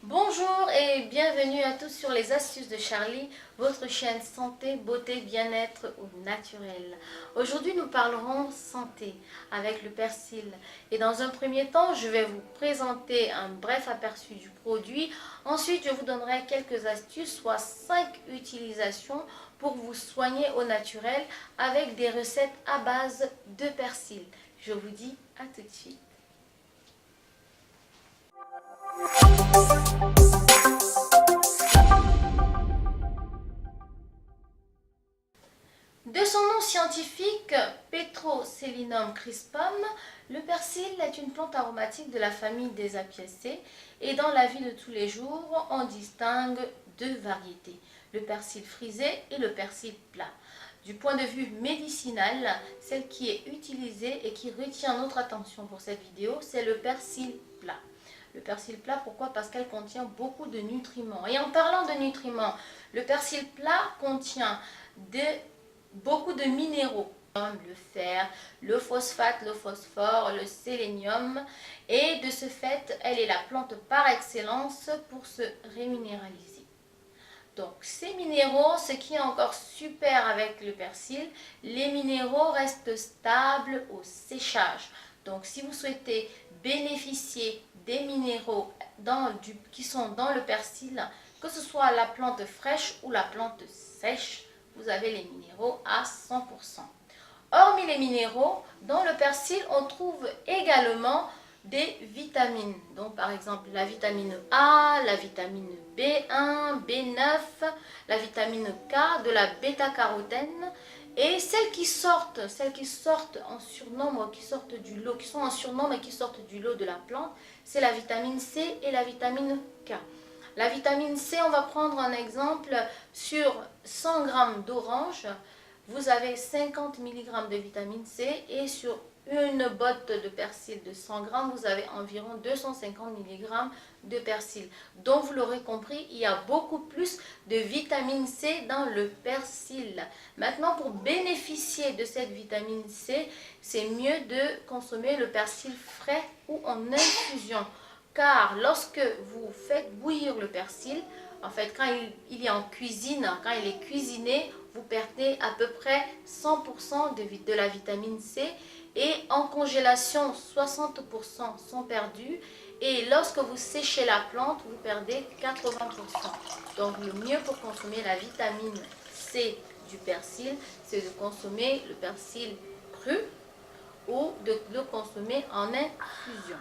Bonjour et bienvenue à tous sur les astuces de Charlie, votre chaîne santé, beauté, bien-être ou naturel. Aujourd'hui nous parlerons santé avec le persil et dans un premier temps je vais vous présenter un bref aperçu du produit. Ensuite je vous donnerai quelques astuces, soit 5 utilisations pour vous soigner au naturel avec des recettes à base de persil. Je vous dis à tout de suite. De son nom scientifique, Petroselinum crispum, le persil est une plante aromatique de la famille des Apiacées et dans la vie de tous les jours, on distingue deux variétés, le persil frisé et le persil plat. Du point de vue médicinal, celle qui est utilisée et qui retient notre attention pour cette vidéo, c'est le persil plat. Le persil plat, pourquoi? Parce qu'elle contient beaucoup de nutriments. Et en parlant de nutriments, le persil plat contient beaucoup de minéraux, comme le fer, le phosphate, le phosphore, le sélénium. Et de ce fait, elle est la plante par excellence pour se réminéraliser. Donc ces minéraux, ce qui est encore super avec le persil, les minéraux restent stables au séchage. Donc si vous souhaitez bénéficier des minéraux qui sont dans le persil, que ce soit la plante fraîche ou la plante sèche, vous avez les minéraux à 100%. Hormis les minéraux, dans le persil, on trouve également des vitamines. Donc par exemple la vitamine A, la vitamine B1, B9, la vitamine K, de la bêta-carotène. Et celles qui sortent en surnombre, qui sortent du lot, qui sont en surnombre et qui sortent du lot de la plante, c'est la vitamine C et la vitamine K. La vitamine C, on va prendre un exemple, sur 100 g d'orange, vous avez 50 mg de vitamine C et sur une botte de persil de 100 g, vous avez environ 250 mg de persil. Donc vous l'aurez compris, il y a beaucoup plus de vitamine C dans le persil. Maintenant, pour bénéficier de cette vitamine C, c'est mieux de consommer le persil frais ou en infusion. Car lorsque vous faites bouillir le persil, en fait quand il est en cuisine, quand il est cuisiné, vous perdez à peu près 100% de la vitamine C et en congélation 60% sont perdus et lorsque vous séchez la plante, vous perdez 80%. Donc le mieux pour consommer la vitamine C du persil, c'est de consommer le persil cru ou de le consommer en infusion.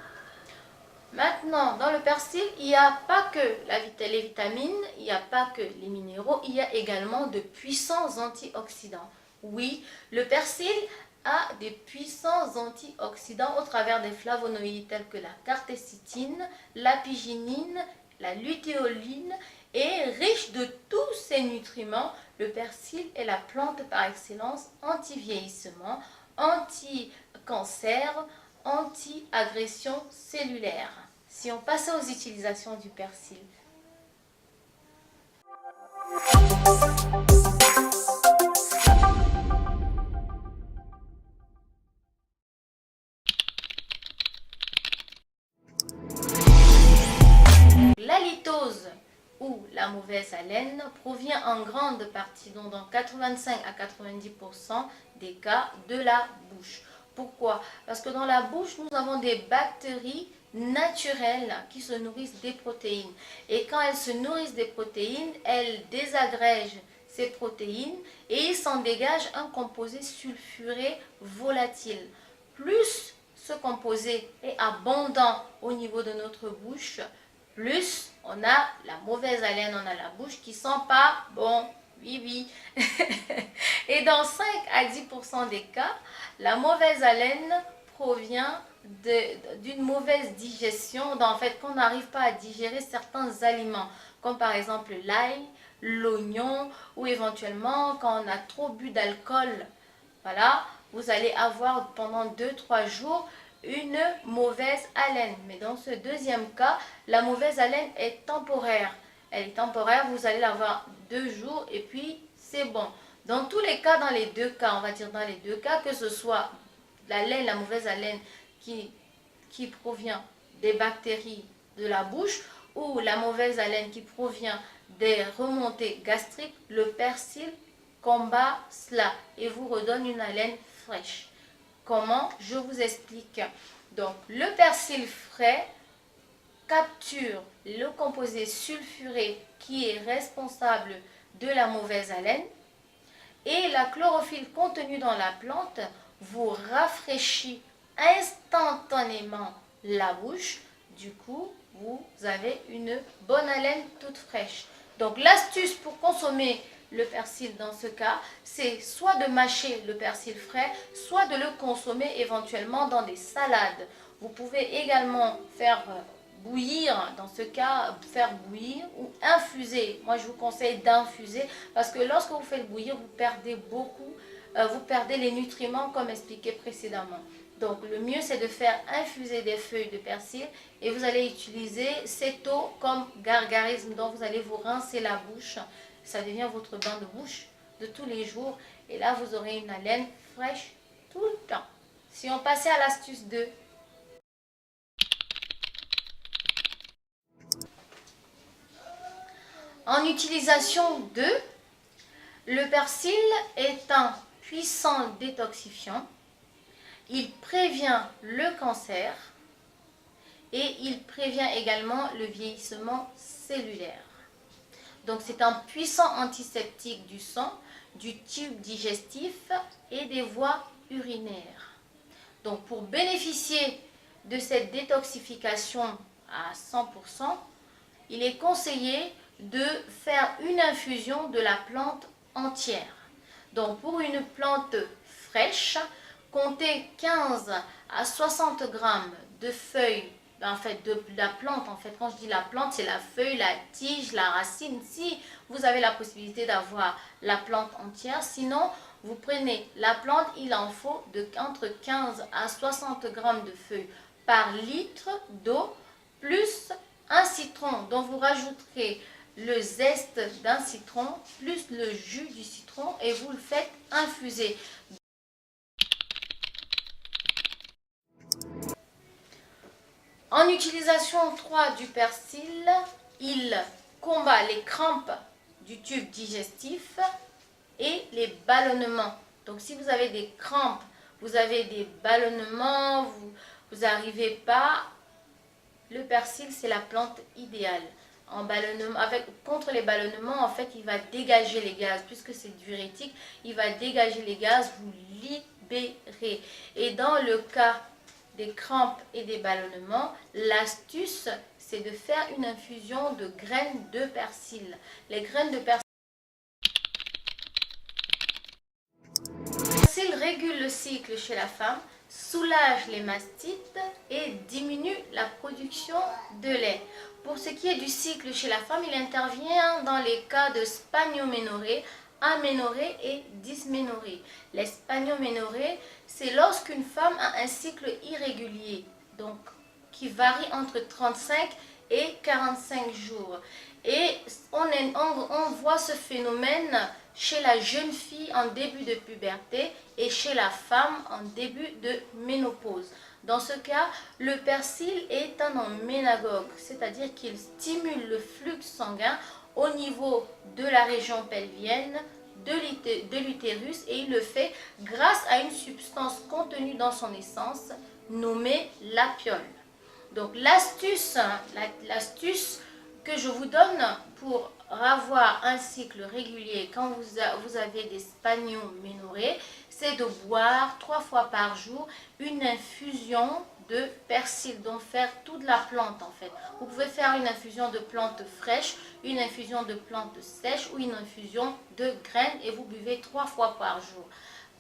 Maintenant, dans le persil, il n'y a pas que les vitamines, il n'y a pas que les minéraux, il y a également de puissants antioxydants. Oui, le persil a des puissants antioxydants au travers des flavonoïdes tels que la cartécitine, l'apiginine, la lutéoline, et riche de tous ces nutriments, le persil est la plante par excellence anti-vieillissement, anti-cancer, anti-agression cellulaire. Si on passait aux utilisations du persil. L'halitose ou la mauvaise haleine provient en grande partie, donc dans 85 à 90% des cas, de la bouche. Pourquoi? Parce que dans la bouche, nous avons des bactéries naturelles qui se nourrissent des protéines. Et quand elles se nourrissent des protéines, elles désagrègent ces protéines et il s'en dégage un composé sulfuré volatile. Plus ce composé est abondant au niveau de notre bouche, plus on a la mauvaise haleine, on a la bouche qui sent pas bon. Oui. Et dans 5 à 10% des cas, la mauvaise haleine provient d'une mauvaise digestion, en fait qu'on n'arrive pas à digérer certains aliments, comme par exemple l'ail, l'oignon, ou éventuellement quand on a trop bu d'alcool. Voilà, vous allez avoir pendant 2-3 jours une mauvaise haleine. Mais dans ce deuxième cas, la mauvaise haleine est temporaire. Elle est temporaire, vous allez l'avoir 2 jours et puis c'est bon. Dans tous les cas, dans les deux cas, on va dire dans les deux cas, que ce soit la laine, la mauvaise haleine qui provient des bactéries de la bouche ou la mauvaise haleine qui provient des remontées gastriques, le persil combat cela et vous redonne une haleine fraîche. Comment? Je vous explique. Donc, le persil frais capture le composé sulfuré qui est responsable de la mauvaise haleine et la chlorophylle contenue dans la plante vous rafraîchit instantanément la bouche. Du coup, vous avez une bonne haleine toute fraîche. Donc, l'astuce pour consommer le persil dans ce cas, c'est soit de mâcher le persil frais, soit de le consommer éventuellement dans des salades. Vous pouvez également faire bouillir, dans ce cas, faire bouillir ou infuser. Moi, je vous conseille d'infuser parce que lorsque vous faites bouillir, vous perdez beaucoup, vous perdez les nutriments comme expliqué précédemment. Donc, le mieux, c'est de faire infuser des feuilles de persil et vous allez utiliser cette eau comme gargarisme. Donc, vous allez vous rincer la bouche. Ça devient votre bain de bouche de tous les jours. Et là, vous aurez une haleine fraîche tout le temps. Si on passait à l'astuce 2. En utilisation 2, le persil est un puissant détoxifiant. Il prévient le cancer et il prévient également le vieillissement cellulaire. Donc c'est un puissant antiseptique du sang, du tube digestif et des voies urinaires. Donc pour bénéficier de cette détoxification à 100%, il est conseillé de faire une infusion de la plante entière. Donc pour une plante fraîche, comptez 15 à 60 grammes de feuilles, en fait de la plante. En fait, quand je dis la plante, c'est la feuille, la tige, la racine. Si vous avez la possibilité d'avoir la plante entière, sinon vous prenez la plante, il en faut entre 15 à 60 grammes de feuilles par litre d'eau, plus un citron dont vous rajouterez le zeste d'un citron, plus le jus du citron et vous le faites infuser. En utilisation 3 du persil, il combat les crampes du tube digestif et les ballonnements. Donc si vous avez des crampes, vous avez des ballonnements, vous n'arrivez pas, le persil c'est la plante idéale. En ballonnement, contre les ballonnements, en fait, il va dégager les gaz. Puisque c'est diurétique, il va dégager les gaz, vous libérez. Et dans le cas des crampes et des ballonnements, l'astuce, c'est de faire une infusion de graines de persil. Les graines de persil régule le cycle chez la femme, soulage les mastites et diminue la production de lait. Pour ce qui est du cycle chez la femme, il intervient dans les cas de spanioménorrhée, aménorrhée et dysménorrhée. Les spanioménorrhées, c'est lorsqu'une femme a un cycle irrégulier, donc qui varie entre 35 et 45 jours. Et on voit ce phénomène chez la jeune fille en début de puberté et chez la femme en début de ménopause. Dans ce cas, le persil est un emménagogue, c'est-à-dire qu'il stimule le flux sanguin au niveau de la région pelvienne, de l'utérus, et il le fait grâce à une substance contenue dans son essence nommée l'apiole. Donc l'astuce que je vous donne pour avoir un cycle régulier quand vous avez des spanioménorrhées, c'est de boire 3 fois par jour une infusion de persil, donc faire toute la plante en fait. Vous pouvez faire une infusion de plantes fraîches, une infusion de plantes sèches ou une infusion de graines et vous buvez 3 fois par jour.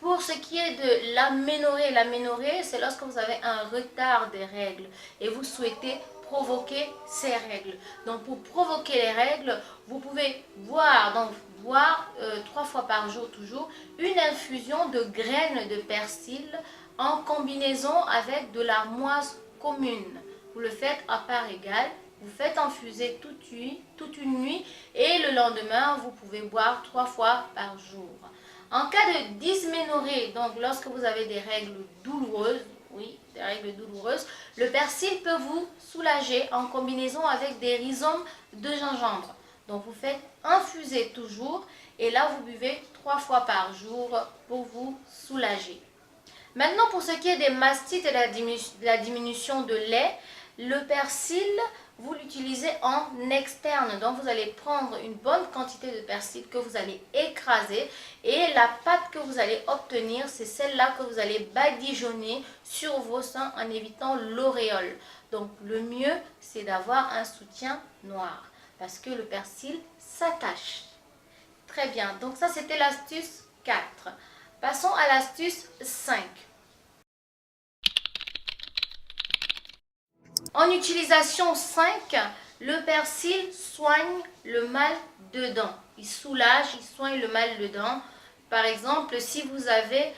Pour ce qui est de l'aménorrhée, c'est lorsque vous avez un retard des règles et vous souhaitez provoquer ces règles. Donc pour provoquer les règles, vous pouvez boire 3 fois par jour toujours une infusion de graines de persil en combinaison avec de l'armoise commune. Vous le faites à part égale, vous faites infuser toute une nuit et le lendemain vous pouvez boire 3 fois par jour. En cas de dysménorrhée, donc lorsque vous avez des règles douloureuses, oui, des règles douloureuses, le persil peut vous soulager en combinaison avec des rhizomes de gingembre. Donc vous faites infuser toujours et là vous buvez 3 fois par jour pour vous soulager. Maintenant pour ce qui est des mastites et la diminution de lait, le persil, vous l'utilisez en externe. Donc vous allez prendre une bonne quantité de persil que vous allez écraser et la pâte que vous allez obtenir, c'est celle-là que vous allez badigeonner sur vos seins en évitant l'auréole. Donc le mieux, c'est d'avoir un soutien noir parce que le persil s'attache. Très bien, donc ça c'était l'astuce 4. Passons à l'astuce 5. En utilisation 5, le persil soigne le mal de dents. Il soulage, il soigne le mal de dents. Par exemple, si vous avez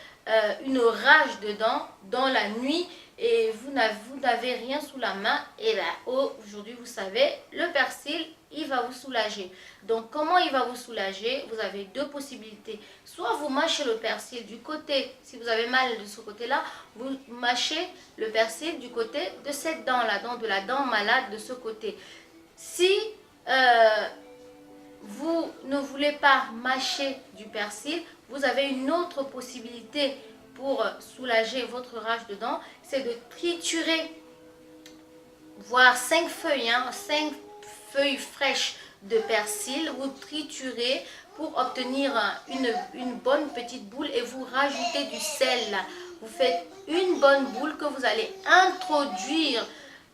une rage de dents dans la nuit et vous n'avez rien sous la main, et bien aujourd'hui vous savez, le persil, il va vous soulager. Donc comment il va vous soulager? Vous avez deux possibilités. Soit vous mâchez le persil du côté, si vous avez mal de ce côté-là, vous mâchez le persil du côté de cette dent-là, donc de la dent malade de ce côté. Si vous ne voulez pas mâcher du persil, vous avez une autre possibilité pour soulager votre rage de dents, c'est de triturer, voire 5 feuilles, 5 feuilles fraîches de persil, vous triturez pour obtenir une bonne petite boule et vous rajoutez du sel. Vous faites une bonne boule que vous allez introduire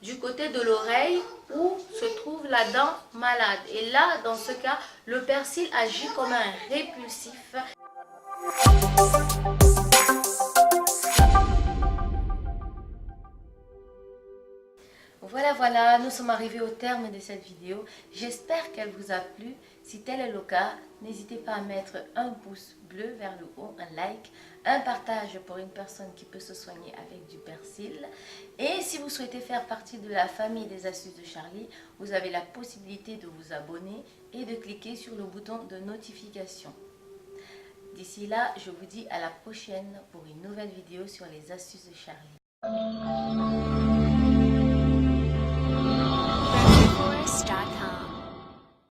du côté de l'oreille où se trouve la dent malade. Et là, dans ce cas, le persil agit comme un répulsif. Voilà, nous sommes arrivés au terme de cette vidéo. J'espère qu'elle vous a plu. Si tel est le cas, n'hésitez pas à mettre un pouce bleu vers le haut, un like, un partage pour une personne qui peut se soigner avec du persil. Et si vous souhaitez faire partie de la famille des astuces de Charlie, vous avez la possibilité de vous abonner et de cliquer sur le bouton de notification. D'ici là, je vous dis à la prochaine pour une nouvelle vidéo sur les astuces de Charlie. Forest.com